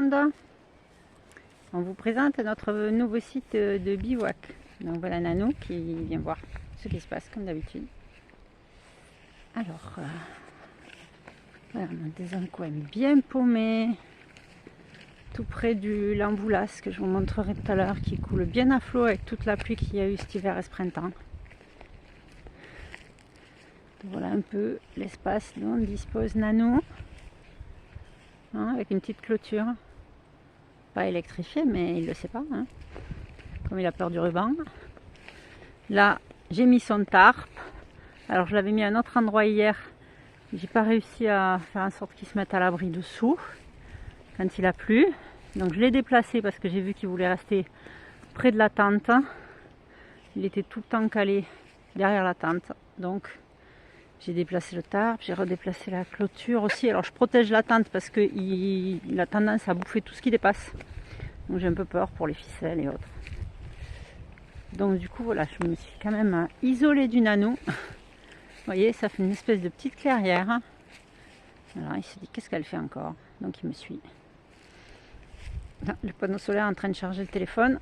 monde, on vous présente notre nouveau site de bivouac. Donc voilà Nanou qui vient voir ce qui se passe comme d'habitude. Alors, voilà, on est dans un coin bien paumé, tout près du Lamboulas que je vous montrerai tout à l'heure, qui coule bien à flot avec toute la pluie qu'il y a eu cet hiver et ce printemps. Donc voilà un peu l'espace dont dispose Nanou, hein, avec une petite clôture, pas électrifiée, mais il ne le sait pas, hein, comme il a peur du ruban. Là, j'ai mis son tarp. Alors je l'avais mis à un autre endroit hier, j'ai pas réussi à faire en sorte qu'il se mette à l'abri dessous quand il a plu. Donc je l'ai déplacé parce que j'ai vu qu'il voulait rester près de la tente. Il était tout le temps calé derrière la tente. Donc j'ai déplacé le tarp, j'ai redéplacé la clôture aussi. Alors je protège la tente parce qu'il a tendance à bouffer tout ce qui dépasse. Donc j'ai un peu peur pour les ficelles et autres. Donc du coup voilà, je me suis quand même isolée du Nanou. Vous voyez, ça fait une espèce de petite clairière. Alors il se dit, qu'est-ce qu'elle fait encore? Donc il me suit. Là, le panneau solaire est en train de charger le téléphone.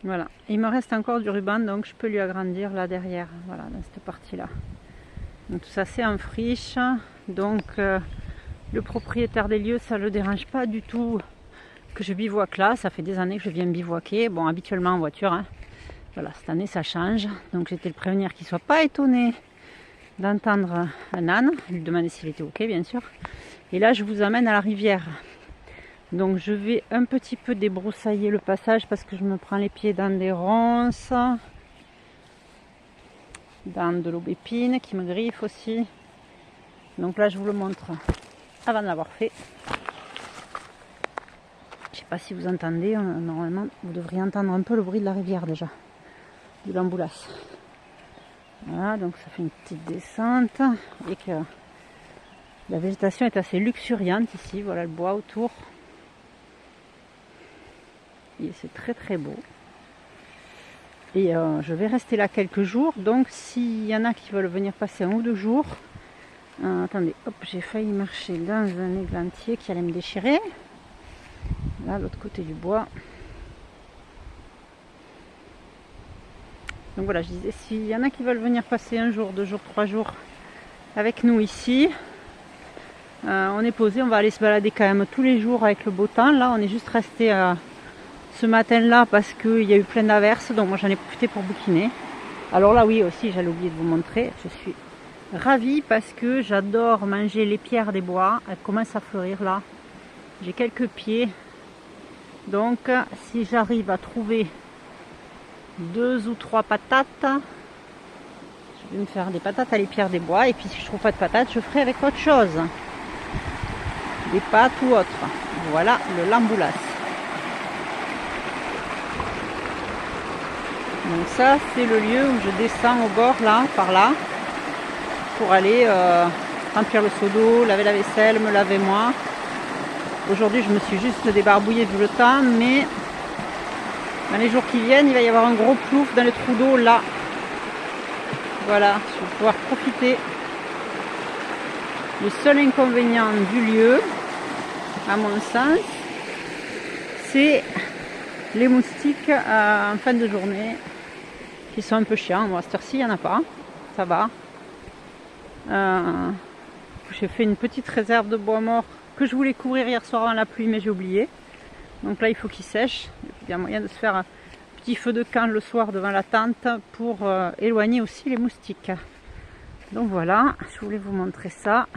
Voilà. Il me reste encore du ruban, donc je peux lui agrandir là derrière. Voilà, dans cette partie-là. Donc tout ça, c'est en friche. Donc le propriétaire des lieux, ça ne le dérange pas du tout que je bivouaque là. Ça fait des années que je viens bivouaquer. Bon, habituellement en voiture, hein. Voilà, cette année ça change, donc j'étais le prévenir qu'il ne soit pas étonné d'entendre un âne, lui demander s'il était ok bien sûr. Et là je vous amène à la rivière. Donc je vais un petit peu débroussailler le passage parce que je me prends les pieds dans des ronces, dans de l'aubépine qui me griffe aussi. Donc là je vous le montre avant de l'avoir fait. Je ne sais pas si vous entendez, normalement vous devriez entendre un peu le bruit de la rivière déjà. Du Lamboulas. Voilà, donc ça fait une petite descente et que la végétation est assez luxuriante ici. Voilà le bois autour. Et c'est très très beau. Et je vais rester là quelques jours. Donc s'il y en a qui veulent venir passer 1 ou 2 jours, attendez, hop, j'ai failli marcher dans un églantier qui allait me déchirer. Là, l'autre côté du bois. Donc voilà, je disais, s'il y en a qui veulent venir passer 1 jour, 2 jours, 3 jours avec nous ici, on est posé, on va aller se balader quand même tous les jours avec le beau temps. Là, on est juste resté ce matin-là parce qu'il y a eu plein d'averses, donc moi j'en ai profité pour bouquiner. Alors là, oui, aussi, j'allais oublier de vous montrer, je suis ravie parce que j'adore manger les pierres des bois. Elles commencent à fleurir là. J'ai quelques pieds, donc si j'arrive à trouver 2 ou 3 patates, je vais me faire des patates à l'épierre des bois, et puis si je trouve pas de patates, je ferai avec autre chose, des pâtes ou autre. Voilà le Lamboulas. Donc ça c'est le lieu où je descends au bord là, par là, pour aller remplir le seau d'eau, laver la vaisselle, me laver moi. Aujourd'hui je me suis juste débarbouillée vu le temps, mais dans les jours qui viennent, il va y avoir un gros plouf dans le trou d'eau là. Voilà, je vais pouvoir profiter. Le seul inconvénient du lieu, à mon sens, c'est les moustiques en fin de journée, qui sont un peu chiants. Bon, à cette heure-ci, il n'y en a pas, ça va. J'ai fait une petite réserve de bois mort que je voulais couvrir hier soir dans la pluie, mais j'ai oublié. Donc là, il faut qu'il sèche. Il y a moyen de se faire un petit feu de camp le soir devant la tente pour éloigner aussi les moustiques. Donc voilà, je voulais vous montrer ça.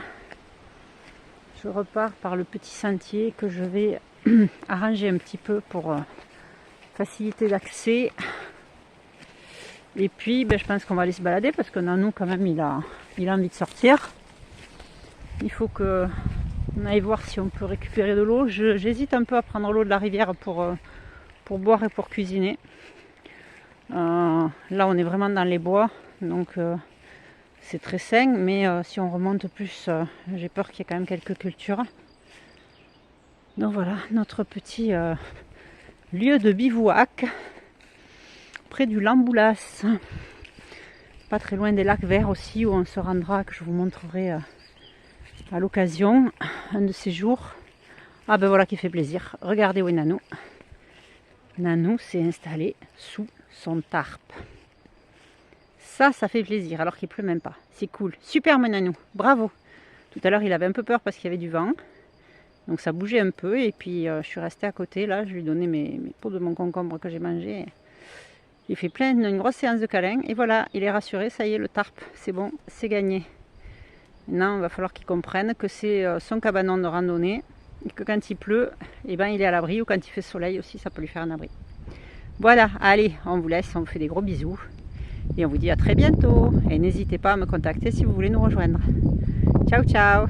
Je repars par le petit sentier que je vais arranger un petit peu pour faciliter l'accès. Et puis, je pense qu'on va aller se balader parce que Nanou, quand même, il a envie de sortir. Il faut que on aille voir si on peut récupérer de l'eau. J'hésite un peu à prendre l'eau de la rivière pour boire et pour cuisiner. Là on est vraiment dans les bois, donc c'est très sain, mais si on remonte plus, j'ai peur qu'il y ait quand même quelques cultures. Donc voilà, notre petit lieu de bivouac près du Lamboulas, pas très loin des lacs verts aussi, où on se rendra, que je vous montrerai à l'occasion, un de ces jours. Ah ben voilà qui fait plaisir. Regardez où est Nanou. Nanou s'est installé sous son tarpe. Ça fait plaisir alors qu'il pleut même pas. C'est cool. Super mon Nanou, bravo. Tout à l'heure il avait un peu peur parce qu'il y avait du vent. Donc ça bougeait un peu et puis je suis restée à côté là, je lui ai donné mes pots de mon concombre que j'ai mangé. J'ai fait une grosse séance de câlins et voilà, il est rassuré, ça y est, le tarpe, c'est bon, c'est gagné. Maintenant, il va falloir qu'il comprenne que c'est son cabanon de randonnée et que quand il pleut, eh ben, il est à l'abri ou quand il fait soleil aussi, ça peut lui faire un abri. Voilà, allez, on vous laisse, on vous fait des gros bisous et on vous dit à très bientôt. Et n'hésitez pas à me contacter si vous voulez nous rejoindre. Ciao, ciao!